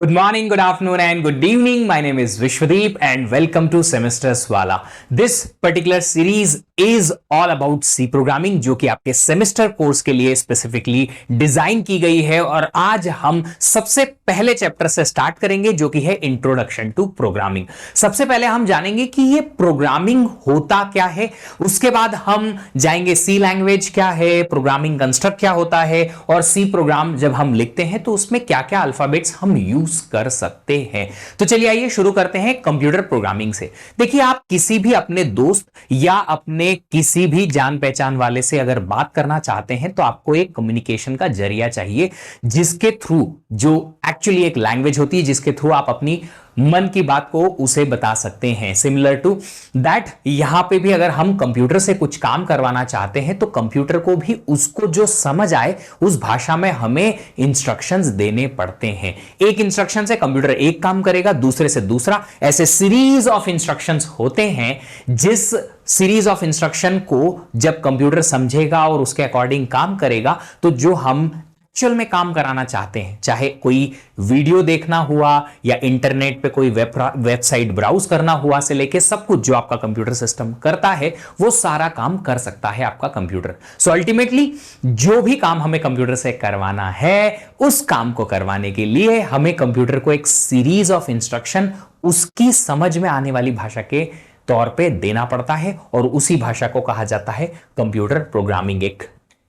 Good morning, good afternoon, and good evening. My name is Vishwadeep, and welcome to Semesters Wala. This particular series is all about C programming, जो कि आपके semester course के लिए specifically design की गई है। और आज हम सबसे पहले चैप्टर से स्टार्ट करेंगे, जो कि है इंट्रोडक्शन टू प्रोग्रामिंग। सबसे पहले हम जानेंगे कि ये प्रोग्रामिंग होता क्या है, उसके बाद हम जाएंगे सी लैंग्वेज क्या है, प्रोग्रामिंग कंस्ट्रक्ट क्या होता है, और सी प्रोग्राम जब हम लिखते हैं तो उसमें क्या क्या अल्फाबेट्स हम यूज कर सकते हैं। तो चलिए आइए शुरू करते हैं कंप्यूटर प्रोग्रामिंग से। देखिए, आप किसी भी अपने दोस्त या अपने किसी भी जान पहचान वाले से अगर बात करना चाहते हैं तो आपको एक कम्युनिकेशन का जरिया चाहिए, जिसके थ्रू, जो एक्चुअली एक लैंग्वेज होती है जिसके थ्रू आप अपनी मन की बात को उसे बता सकते हैं। सिमिलर टू दैट, यहां पे भी अगर हम कंप्यूटर से कुछ काम करवाना चाहते हैं तो कंप्यूटर को भी उसको जो समझ आए उस भाषा में हमें इंस्ट्रक्शंस देने पड़ते हैं। एक इंस्ट्रक्शन से कंप्यूटर एक काम करेगा, दूसरे से दूसरा, ऐसे सीरीज ऑफ इंस्ट्रक्शंस होते हैं। जिस सीरीज ऑफ इंस्ट्रक्शन को जब कंप्यूटर समझेगा और उसके अकॉर्डिंग काम करेगा, तो जो हम एक्चुअल में काम कराना चाहते हैं, चाहे कोई वीडियो देखना हुआ या इंटरनेट पे कोई वेबसाइट ब्राउज करना हुआ से लेके सब कुछ जो आपका कंप्यूटर सिस्टम करता है, वो सारा काम कर सकता है आपका कंप्यूटर। सो अल्टीमेटली जो भी काम हमें कंप्यूटर से करवाना है, उस काम को करवाने के लिए हमें कंप्यूटर को एक सीरीज ऑफ इंस्ट्रक्शन उसकी समझ में आने वाली भाषा के तौर पे देना पड़ता है, और उसी भाषा को कहा जाता है कंप्यूटर प्रोग्रामिंग। एक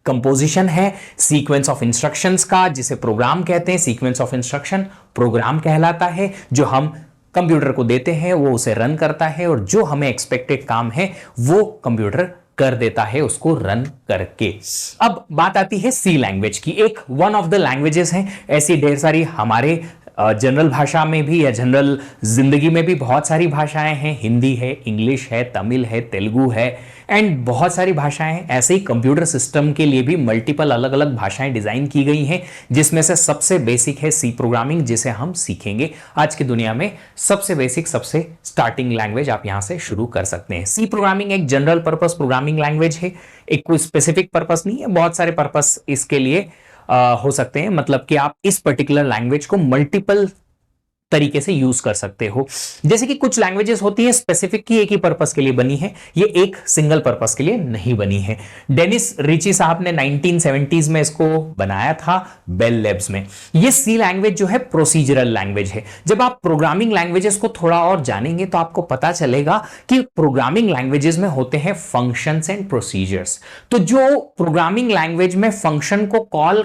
कंपोजिशन है सीक्वेंस ऑफ इंस्ट्रक्शंस का, जिसे प्रोग्राम कहते हैं। सीक्वेंस ऑफ इंस्ट्रक्शन प्रोग्राम कहलाता है, जो हम कंप्यूटर को देते हैं वो उसे रन करता है, और जो हमें एक्सपेक्टेड काम है वो कंप्यूटर कर देता है उसको रन करके। अब बात आती है सी लैंग्वेज की। एक वन ऑफ द लैंग्वेजेस हैं, ऐसी ढेर सारी हमारे जनरल भाषा में भी या जनरल जिंदगी में भी बहुत सारी भाषाएं हैं। हिंदी है, इंग्लिश है, तमिल है, तेलुगु है, एंड बहुत सारी भाषाएं हैं। ऐसे ही कंप्यूटर सिस्टम के लिए भी मल्टीपल अलग अलग भाषाएं डिजाइन की गई हैं, जिसमें से सबसे बेसिक है सी प्रोग्रामिंग, जिसे हम सीखेंगे आज की दुनिया में। सबसे बेसिक, सबसे स्टार्टिंग लैंग्वेज आप यहां से शुरू कर सकते हैं। सी प्रोग्रामिंग एक जनरल पर्पस प्रोग्रामिंग लैंग्वेज है। एक कोई स्पेसिफिक पर्पस नहीं है, बहुत सारे पर्पस इसके लिए हो सकते हैं। मतलब कि आप इस पर्टिकुलर लैंग्वेज को मल्टीपल तरीके से यूज कर सकते हो। जैसे कि कुछ लैंग्वेजेस होती है स्पेसिफिक की एक ही पर्पस के लिए बनी है, ये एक सिंगल पर्पस के लिए नहीं बनी है। डेनिस रिची साहब ने 1970s में इसको बनाया था बेल लैब्स में। ये सी लैंग्वेज जो है प्रोसीजरल लैंग्वेज है। जब आप प्रोग्रामिंग लैंग्वेजेस को थोड़ा और जानेंगे तो आपको पता चलेगा कि प्रोग्रामिंग लैंग्वेजेस में होते हैं फंक्शंस एंड प्रोसीजर्स। तो जो प्रोग्रामिंग लैंग्वेज में फंक्शन को कॉल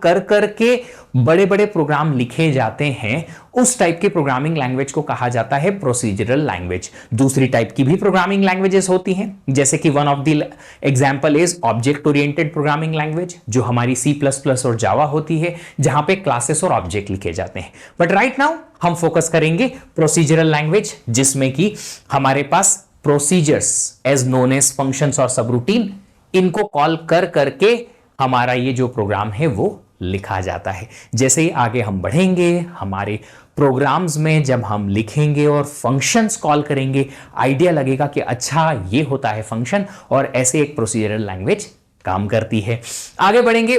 कर करके बड़े बड़े प्रोग्राम लिखे जाते हैं, उस टाइप की प्रोग्रामिंग लैंग्वेज को कहा जाता है प्रोसीजरल लैंग्वेज। दूसरी टाइप की भी प्रोग्रामिंग लैंग्वेजेस होती हैं, जैसे कि one of the example is object oriented programming language, जो हमारी सी प्लस प्लस और जावा होती है, जहां पे क्लासेस और ऑब्जेक्ट लिखे जाते हैं। बट राइट नाउ हम फोकस करेंगे प्रोसीजरल लैंग्वेज, जिसमें कि हमारे पास procedures as known as functions और सबरूटीन, इनको कॉल कर करके हमारा ये जो प्रोग्राम है वो लिखा जाता है। जैसे ही आगे हम बढ़ेंगे, हमारे प्रोग्राम्स में जब हम लिखेंगे और फंक्शंस कॉल करेंगे, आइडिया लगेगा कि अच्छा ये होता है फंक्शन, और ऐसे एक प्रोसीजरल लैंग्वेज काम करती है। आगे बढ़ेंगे,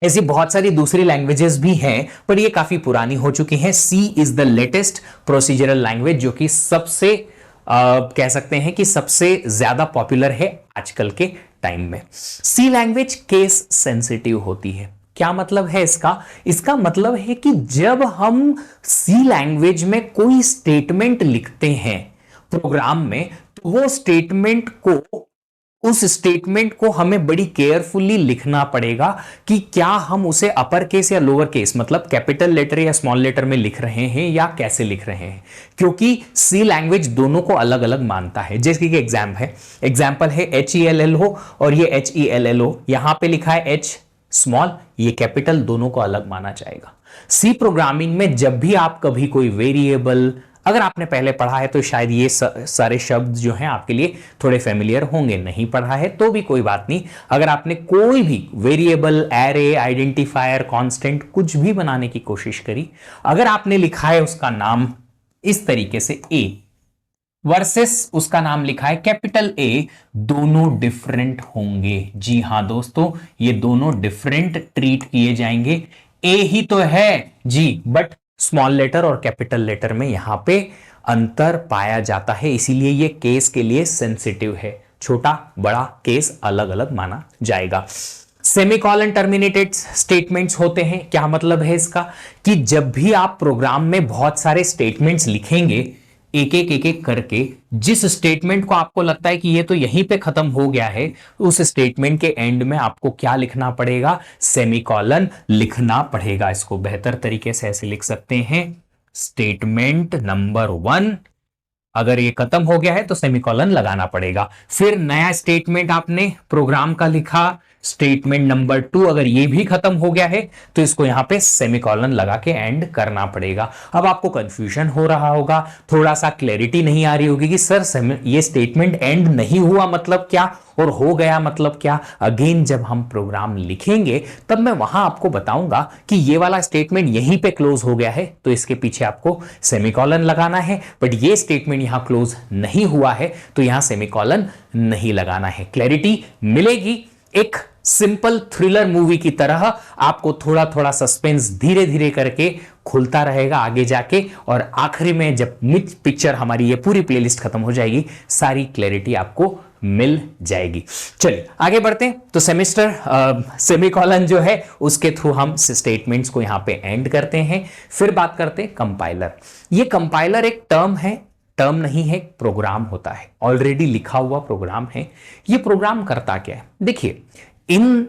ऐसी बहुत सारी दूसरी लैंग्वेजेस भी हैं, पर ये काफी पुरानी हो चुकी हैं। C is the latest procedural language, जो कि सबसे कह सकते हैं कि सबसे ज्यादा पॉपुलर है आजकल के टाइम में। सी लैंग्वेज केस सेंसिटिव होती है। क्या मतलब है इसका? इसका मतलब है कि जब हम सी लैंग्वेज में कोई स्टेटमेंट लिखते हैं प्रोग्राम में, तो वो उस स्टेटमेंट को हमें बड़ी केयरफुली लिखना पड़ेगा कि क्या हम उसे अपर केस या लोअर केस, मतलब कैपिटल लेटर या स्मॉल लेटर में लिख रहे हैं या कैसे लिख रहे हैं, क्योंकि सी लैंग्वेज दोनों को अलग अलग मानता है। जैसे कि एग्जाम्पल है HELLO, और ये HELLO यहां पे लिखा है H स्मॉल, ये कैपिटल, दोनों को अलग माना जाएगा। सी प्रोग्रामिंग में जब भी आप कभी कोई वेरिएबल, अगर आपने पहले पढ़ा है तो शायद ये सारे शब्द जो हैं आपके लिए थोड़े फेमिलियर होंगे, नहीं पढ़ा है तो भी कोई बात नहीं। अगर आपने कोई भी वेरिएबल, एरे, आइडेंटिफायर, कांस्टेंट कुछ भी बनाने की कोशिश करी, अगर आपने लिखा है उसका नाम इस तरीके से A वर्सेस उसका नाम लिखा है कैपिटल ए, दोनों डिफरेंट होंगे। जी हां दोस्तों, ये दोनों डिफरेंट ट्रीट किए जाएंगे। ए ही तो है जी, बट स्मॉल लेटर और कैपिटल लेटर में यहां पे अंतर पाया जाता है, इसीलिए ये केस के लिए सेंसिटिव है। छोटा बड़ा केस अलग अलग माना जाएगा। सेमीकॉलन टर्मिनेटेड स्टेटमेंट्स होते हैं। क्या मतलब है इसका? कि जब भी आप प्रोग्राम में बहुत सारे स्टेटमेंट्स लिखेंगे, एक एक करके, जिस स्टेटमेंट को आपको लगता है कि ये तो यहीं पे खत्म हो गया है, उस स्टेटमेंट के एंड में आपको क्या लिखना पड़ेगा? सेमीकॉलन लिखना पड़ेगा। इसको बेहतर तरीके से ऐसे लिख सकते हैं, स्टेटमेंट नंबर 1 अगर ये खत्म हो गया है तो सेमीकॉलन लगाना पड़ेगा। फिर नया स्टेटमेंट आपने प्रोग्राम का लिखा, स्टेटमेंट नंबर 2 अगर ये भी खत्म हो गया है तो इसको यहां पे सेमीकॉलन लगा के एंड करना पड़ेगा। अब आपको कंफ्यूजन हो रहा होगा, थोड़ा सा क्लैरिटी नहीं आ रही होगी कि सर ये स्टेटमेंट एंड नहीं हुआ मतलब क्या और हो गया मतलब क्या। अगेन जब हम प्रोग्राम लिखेंगे तब मैं वहां आपको बताऊंगा कि ये वाला स्टेटमेंट यहीं पे क्लोज हो गया है तो इसके पीछे आपको सेमीकॉलन लगाना है, बट ये स्टेटमेंट यहां क्लोज नहीं हुआ है तो यहां सेमीकॉलन नहीं लगाना है। क्लैरिटी मिलेगी। एक सिंपल थ्रिलर मूवी की तरह आपको थोड़ा थोड़ा सस्पेंस धीरे धीरे करके खुलता रहेगा आगे जाके, और आखिरी में जब मिड पिक्चर हमारी ये पूरी प्लेलिस्ट खत्म हो जाएगी, सारी क्लैरिटी आपको मिल जाएगी। चलिए आगे बढ़ते हैं। तो सेमीकॉलन जो है उसके थ्रू हम स्टेटमेंट्स को यहां पे एंड करते हैं। फिर बात करते हैं कंपाइलर। ये कंपाइलर एक टर्म नहीं है, प्रोग्राम होता है, ऑलरेडी लिखा हुआ प्रोग्राम है। ये प्रोग्राम करता क्या है? देखिए, इन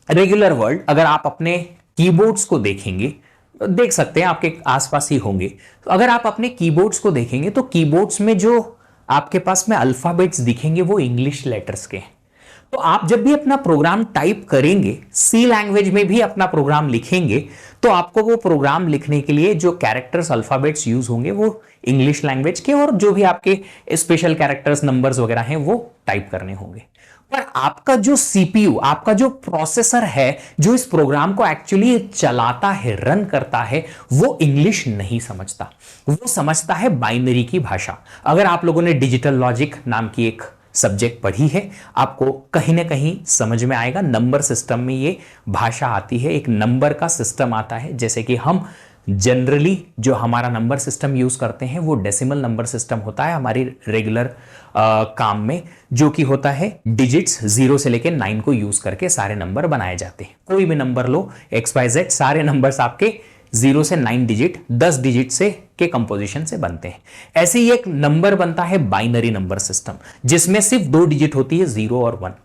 रेगुलर वर्ल्ड अगर आप अपने कीबोर्ड्स को देखेंगे, देख सकते हैं आपके आसपास ही होंगे, तो अगर आप अपने कीबोर्ड्स को देखेंगे तो कीबोर्ड्स में जो आपके पास में अल्फाबेट्स दिखेंगे वो इंग्लिश लेटर्स के हैं। तो आप जब भी अपना प्रोग्राम टाइप करेंगे, सी लैंग्वेज में भी अपना प्रोग्राम लिखेंगे, तो आपको वो प्रोग्राम लिखने के लिए जो कैरेक्टर्स अल्फाबेट्स यूज होंगे वो इंग्लिश लैंग्वेज के, और जो भी आपके स्पेशल कैरेक्टर्स नंबर्स वगैरह हैं वो टाइप करने होंगे। पर आपका जो सीपीयू, आपका जो प्रोसेसर है, जो इस प्रोग्राम को एक्चुअली चलाता है, रन करता है, वो इंग्लिश नहीं समझता, वो समझता है बाइनरी की भाषा। अगर आप लोगों ने डिजिटल लॉजिक नाम की एक सब्जेक्ट पढ़ी है, आपको कहीं ना कहीं समझ में आएगा। नंबर सिस्टम में ये भाषा आती है, एक नंबर का सिस्टम आता है। जैसे कि हम जनरली जो हमारा नंबर सिस्टम यूज करते हैं वो डेसिमल नंबर सिस्टम होता है हमारी रेगुलर काम में, जो कि होता है डिजिट्स 0 से लेकर 9 को यूज करके सारे नंबर बनाए जाते हैं। कोई भी नंबर लो, XYZ, सारे नंबर्स आपके 0 से 9 डिजिट, 10 डिजिट से के कंपोजिशन से बनते हैं। ऐसे ही एक नंबर बनता है बाइनरी नंबर सिस्टम, जिसमें सिर्फ 2 डिजिट होती है, 0 और 1।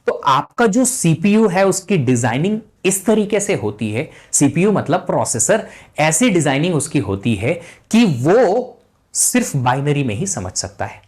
तो आपका जो सीपीयू है उसकी डिजाइनिंग इस तरीके से होती है, सीपीयू मतलब प्रोसेसर, ऐसी डिजाइनिंग उसकी होती है कि वो सिर्फ बाइनरी में ही समझ सकता है।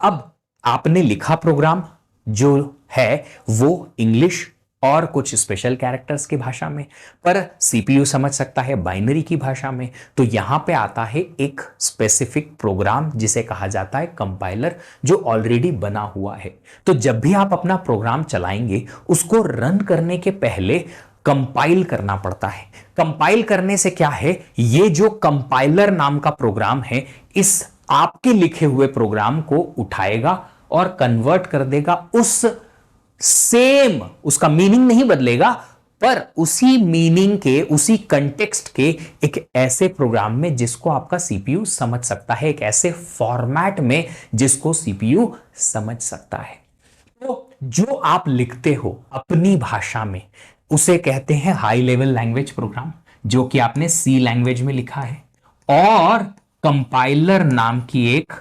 अब आपने लिखा प्रोग्राम जो है वो इंग्लिश और कुछ स्पेशल कैरेक्टर्स की भाषा में, पर सीपीयू समझ सकता है बाइनरी की भाषा में। तो यहां पे आता है एक स्पेसिफिक प्रोग्राम जिसे कहा जाता है कंपाइलर, जो ऑलरेडी बना हुआ है। तो जब भी आप अपना प्रोग्राम चलाएंगे, उसको रन करने के पहले कंपाइल करना पड़ता है। कंपाइल करने से क्या है, ये जो कंपाइलर नाम का प्रोग्राम है, इस आपके लिखे हुए प्रोग्राम को उठाएगा और कन्वर्ट कर देगा उस सेम, उसका मीनिंग नहीं बदलेगा, पर उसी मीनिंग के, उसी कंटेक्स्ट के एक ऐसे प्रोग्राम में जिसको आपका सीपीयू समझ सकता है, एक ऐसे फॉर्मेट में जिसको सीपीयू समझ सकता है। तो जो आप लिखते हो अपनी भाषा में, उसे कहते हैं हाई लेवल लैंग्वेज प्रोग्राम, जो कि आपने सी लैंग्वेज में लिखा है। और कंपाइलर नाम की एक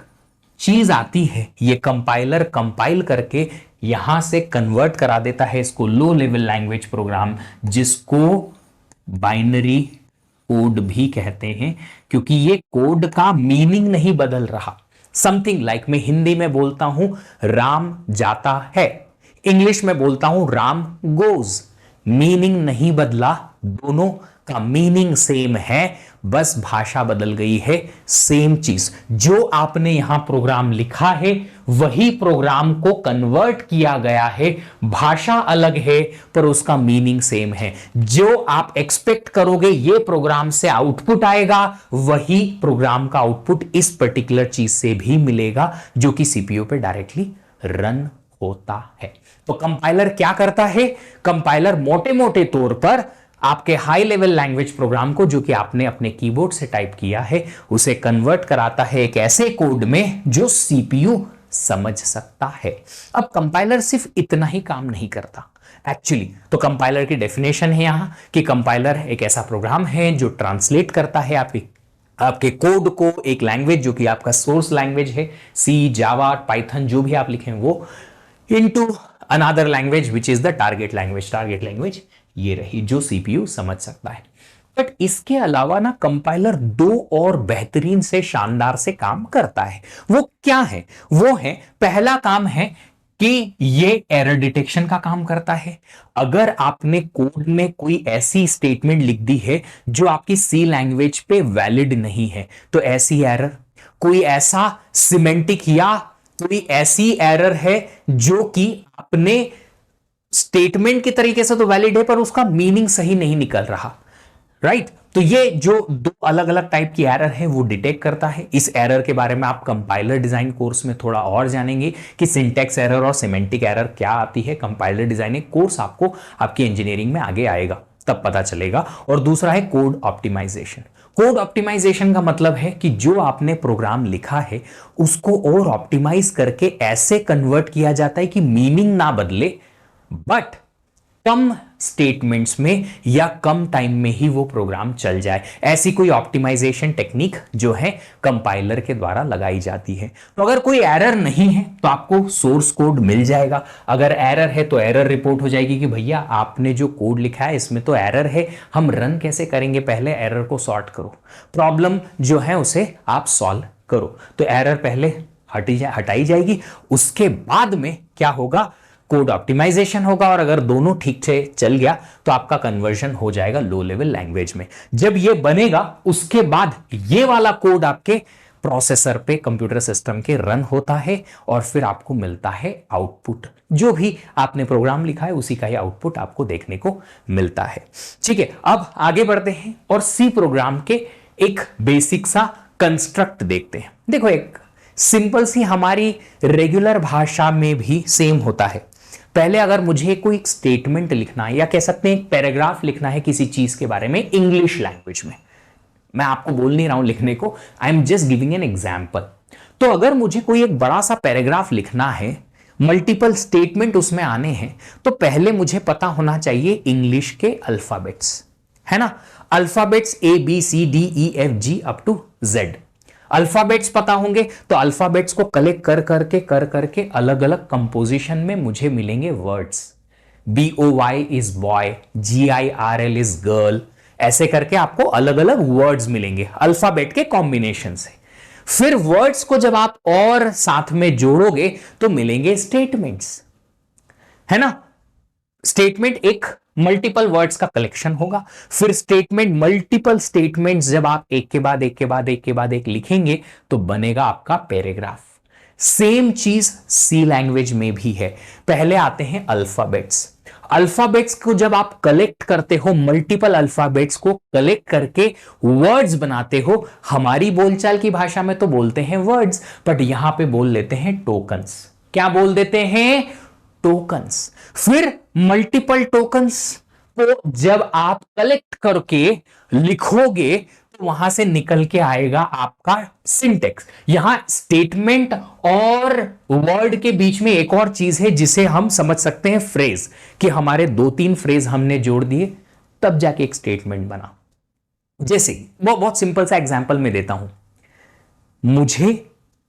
चीज आती है, ये कंपाइलर कंपाइल करके यहां से कन्वर्ट करा देता है इसको लो लेवल लैंग्वेज प्रोग्राम, जिसको बाइनरी कोड भी कहते हैं, क्योंकि ये कोड का मीनिंग नहीं बदल रहा। समथिंग लाइक मैं हिंदी में बोलता हूं राम जाता है, इंग्लिश में बोलता हूं राम गोज, मीनिंग नहीं बदला, दोनों का मीनिंग सेम है, बस भाषा बदल गई है। सेम चीज जो आपने यहां प्रोग्राम लिखा है वही प्रोग्राम को कन्वर्ट किया गया है, भाषा अलग है पर उसका मीनिंग सेम है। जो आप एक्सपेक्ट करोगे ये प्रोग्राम से आउटपुट आएगा, वही प्रोग्राम का आउटपुट इस पर्टिकुलर चीज से भी मिलेगा, जो कि सीपीयू पे डायरेक्टली रन होता है। तो कंपाइलर क्या करता है? कंपाइलर मोटे मोटे तौर पर आपके हाई लेवल लैंग्वेज प्रोग्राम को, जो कि आपने अपने कीबोर्ड से टाइप किया है, उसे कन्वर्ट कराता है एक ऐसे कोड में जो सीपीयू समझ सकता है। अब कंपाइलर सिर्फ इतना ही काम नहीं करता एक्चुअली। तो कंपाइलर की डेफिनेशन है यहां कि कंपाइलर एक ऐसा प्रोग्राम है जो ट्रांसलेट करता है आपके कोड को एक लैंग्वेज जो कि आपका सोर्स लैंग्वेज है, सी, जावा, पाइथन, जो भी आप लिखें वो, into another language which is the target language. Target language ये रही जो सीपीयू समझ सकता है। बट इसके अलावा ना कंपाइलर दो और बेहतरीन से शानदार से काम करता है। वो क्या है? वो है, पहला काम है कि ये एरर डिटेक्शन का काम करता है। अगर आपने कोड में कोई ऐसी स्टेटमेंट लिख दी है जो आपकी सी लैंग्वेज पे वैलिड नहीं है, तो ऐसी एरर, कोई ऐसा सिमेंटिक या कोई ऐसी एरर है जो कि अपने स्टेटमेंट के तरीके से तो वैलिड है पर उसका मीनिंग सही नहीं निकल रहा, राइट? तो ये जो दो अलग अलग टाइप की एरर है वो डिटेक्ट करता है। इस एरर के बारे में आप कंपाइलर डिजाइन कोर्स में थोड़ा और जानेंगे कि सिंटैक्स एरर और सिमेंटिक एरर क्या आती है। कंपाइलर डिजाइनिंग कोर्स आपको आपकी इंजीनियरिंग में आगे आएगा, तब पता चलेगा। और दूसरा है कोड ऑप्टिमाइजेशन। कोड ऑप्टिमाइजेशन का मतलब है कि जो आपने प्रोग्राम लिखा है उसको और ऑप्टिमाइज करके ऐसे कन्वर्ट किया जाता है कि मीनिंग ना बदले, बट कम स्टेटमेंट्स में या कम टाइम में ही वो प्रोग्राम चल जाए। ऐसी कोई ऑप्टिमाइजेशन टेक्निक जो है कंपाइलर के द्वारा लगाई जाती है। तो अगर कोई एरर नहीं है तो आपको सोर्स कोड मिल जाएगा। अगर एरर है तो एरर रिपोर्ट हो जाएगी कि भैया आपने जो कोड लिखा है इसमें तो एरर है, हम रन कैसे करेंगे, पहले एरर को सॉर्ट करो, प्रॉब्लम जो है उसे आप सॉल्व करो। तो एरर पहले हटाई जाएगी, उसके बाद में क्या होगा, कोड ऑप्टिमाइजेशन होगा। और अगर दोनों ठीक से चल गया तो आपका कन्वर्जन हो जाएगा लो लेवल लैंग्वेज में। जब ये बनेगा उसके बाद ये वाला कोड आपके प्रोसेसर पे, कंप्यूटर सिस्टम के रन होता है और फिर आपको मिलता है आउटपुट। जो भी आपने प्रोग्राम लिखा है उसी का ही आउटपुट आपको देखने को मिलता है। ठीक है, अब आगे बढ़ते हैं और सी प्रोग्राम के एक बेसिक सा कंस्ट्रक्ट देखते हैं। देखो, एक सिंपल सी हमारी रेगुलर भाषा में भी सेम होता है। पहले अगर मुझे कोई स्टेटमेंट लिखना है या कह सकते हैं एक पैराग्राफ लिखना है किसी चीज के बारे में इंग्लिश लैंग्वेज में, मैं आपको बोल नहीं रहा हूं लिखने को, I am just giving an example. तो अगर मुझे कोई एक बड़ा सा पैराग्राफ लिखना है, मल्टीपल स्टेटमेंट उसमें आने हैं, तो पहले मुझे पता होना चाहिए इंग्लिश के अल्फाबेट्स, है ना? Alphabets ABCDEFG up to Z। Alphabets पता होंगे तो अल्फाबेट्स को कलेक्ट कर करके अलग अलग कंपोजिशन में मुझे मिलेंगे words. BOY is boy, GIRL is girl, ऐसे करके आपको अलग अलग वर्ड्स मिलेंगे अल्फाबेट के कॉम्बिनेशन से। फिर वर्ड्स को जब आप और साथ में जोड़ोगे तो मिलेंगे स्टेटमेंट्स, है ना? स्टेटमेंट एक मल्टीपल वर्ड्स का कलेक्शन होगा। फिर स्टेटमेंट, मल्टीपल स्टेटमेंट्स जब आप एक के बाद एक लिखेंगे तो बनेगा आपका पैराग्राफ। सेम चीज सी लैंग्वेज में भी है। पहले आते हैं अल्फाबेट्स। अल्फाबेट्स को जब आप कलेक्ट करते हो, मल्टीपल अल्फाबेट्स को कलेक्ट करके वर्ड्स बनाते हो, हमारी बोलचाल की भाषा में तो बोलते हैं वर्ड्स, बट यहां पे बोल लेते हैं टोकन्स। क्या बोल देते हैं? टोकन्स। फिर मल्टीपल टोकन्स को जब आप कलेक्ट करके लिखोगे तो वहां से निकल के आएगा आपका सिंटेक्स। यहां स्टेटमेंट और वर्ड के बीच में एक और चीज है जिसे हम समझ सकते हैं फ्रेज, कि हमारे 2-3 फ्रेज हमने जोड़ दिए तब जाके एक स्टेटमेंट बना। जैसे वो बहुत सिंपल सा एग्जांपल मैं देता हूं, मुझे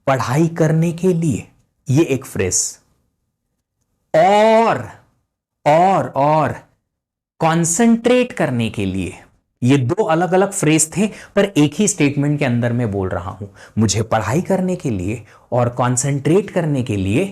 पढ़ाई करने के लिए, ये एक फ्रेज, और कंसंट्रेट करने के लिए, ये 2 अलग अलग फ्रेज थे पर एक ही स्टेटमेंट के अंदर मैं बोल रहा हूं। मुझे पढ़ाई करने के लिए और कंसंट्रेट करने के लिए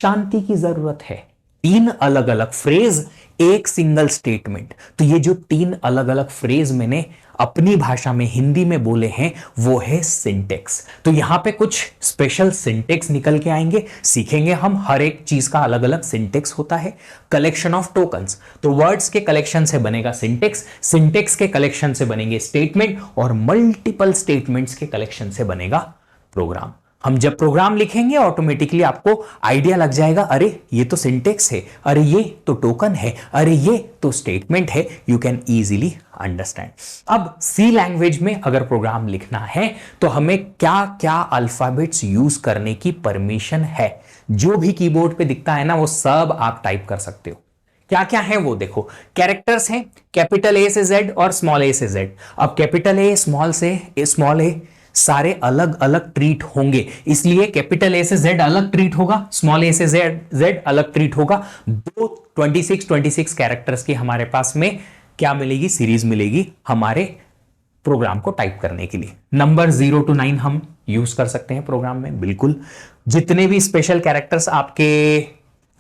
शांति की जरूरत है। 3 अलग अलग फ्रेज, एक सिंगल स्टेटमेंट। तो ये जो 3 अलग अलग फ्रेज मैंने अपनी भाषा में, हिंदी में बोले हैं, वो है सिंटेक्स। तो यहां पे कुछ स्पेशल सिंटेक्स निकल के आएंगे, सीखेंगे हम। हर एक चीज का अलग अलग सिंटेक्स होता है। कलेक्शन ऑफ टोकन्स, तो वर्ड्स के कलेक्शन से बनेगा सिंटेक्स, सिंटेक्स के कलेक्शन से बनेंगे स्टेटमेंट, और मल्टीपल स्टेटमेंट्स के कलेक्शन से बनेगा प्रोग्राम। हम जब प्रोग्राम लिखेंगे ऑटोमेटिकली आपको आइडिया लग जाएगा, अरे ये तो सिंटेक्स है, अरे ये तो टोकन है, अरे ये तो स्टेटमेंट है। You can easily understand. अब सी लैंग्वेज में अगर प्रोग्राम लिखना है तो हमें क्या क्या अल्फाबेट्स यूज करने की परमिशन है। जो भी कीबोर्ड पे दिखता है ना वो सब आप टाइप कर सकते हो। क्या क्या है वो देखो। कैरेक्टर्स हैं कैपिटल ए से जेड और स्मॉल ए से जेड। अब कैपिटल ए स्मॉल ए सारे अलग अलग ट्रीट होंगे, इसलिए कैपिटल ए से जेड अलग ट्रीट होगा, स्मॉल ए से जेड अलग ट्रीट होगा। दो 26 कैरेक्टर्स की हमारे पास में क्या मिलेगी, सीरीज मिलेगी हमारे प्रोग्राम को टाइप करने के लिए। नंबर 0 to 9 हम यूज कर सकते हैं प्रोग्राम में, बिल्कुल। जितने भी स्पेशल कैरेक्टर्स आपके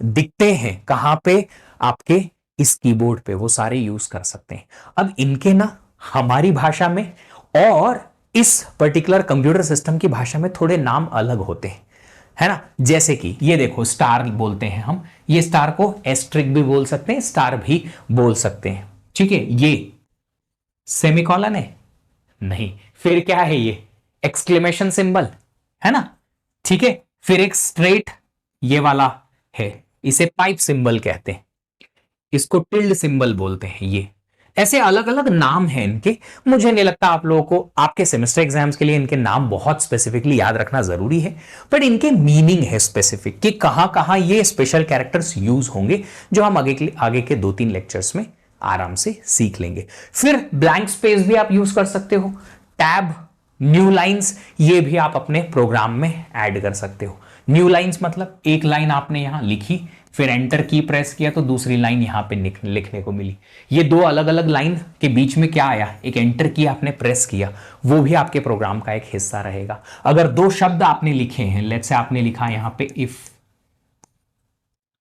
दिखते हैं कहां पे, आपके इस कीबोर्ड पे, वो सारे यूज कर सकते हैं। अब इनके ना हमारी भाषा में और इस पर्टिकुलर कंप्यूटर सिस्टम की भाषा में थोड़े नाम अलग होते हैं, है ना। जैसे कि ये देखो स्टार बोलते हैं हम, ये स्टार को एस्ट्रिक भी बोल सकते हैं, स्टार भी बोल सकते हैं, ठीक है। ये सेमीकॉलन है नहीं, फिर क्या है, ये एक्सक्लेमेशन सिंबल है ना, ठीक है। फिर एक स्ट्रेट ये वाला है, इसे पाइप सिंबल कहते हैं, इसको टिल्ड सिंबल बोलते हैं। ये ऐसे अलग अलग नाम हैं इनके। मुझे नहीं लगता आप लोगों को आपके सेमेस्टर एग्जाम्स के लिए इनके नाम बहुत स्पेसिफिकली याद रखना जरूरी है, बट इनके मीनिंग है स्पेसिफिक कि कहां कहां ये स्पेशल कैरेक्टर्स यूज होंगे, जो हम आगे के 2-3 लेक्चर्स में आराम से सीख लेंगे। फिर ब्लैंक स्पेस भी आप यूज कर सकते हो, टैब, न्यू लाइंस, ये भी आप अपने प्रोग्राम में ऐड कर सकते हो। न्यू लाइंस मतलब एक लाइन आपने यहां लिखी, फिर एंटर की प्रेस किया तो दूसरी लाइन यहां पे लिखने को मिली। ये दो अलग अलग लाइन के बीच में क्या आया, एक एंटर की आपने प्रेस किया, वो भी आपके प्रोग्राम का एक हिस्सा रहेगा। अगर 2 शब्द आपने लिखे हैं, लेट्स से आपने लिखा यहां पे इफ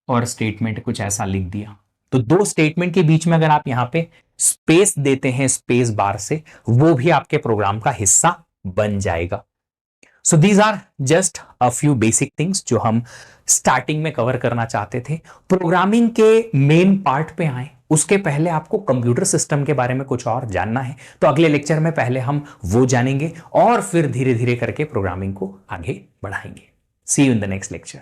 और स्टेटमेंट कुछ ऐसा लिख दिया, तो 2 स्टेटमेंट के बीच में अगर आप यहां पे स्पेस देते हैं स्पेस बार से, वो भी आपके प्रोग्राम का हिस्सा बन जाएगा। So these are just a few basic things जो हम स्टार्टिंग में कवर करना चाहते थे। प्रोग्रामिंग के मेन पार्ट पे आए उसके पहले आपको कंप्यूटर सिस्टम के बारे में कुछ और जानना है, तो अगले लेक्चर में पहले हम वो जानेंगे और फिर धीरे धीरे करके प्रोग्रामिंग को आगे बढ़ाएंगे। See you in the next lecture.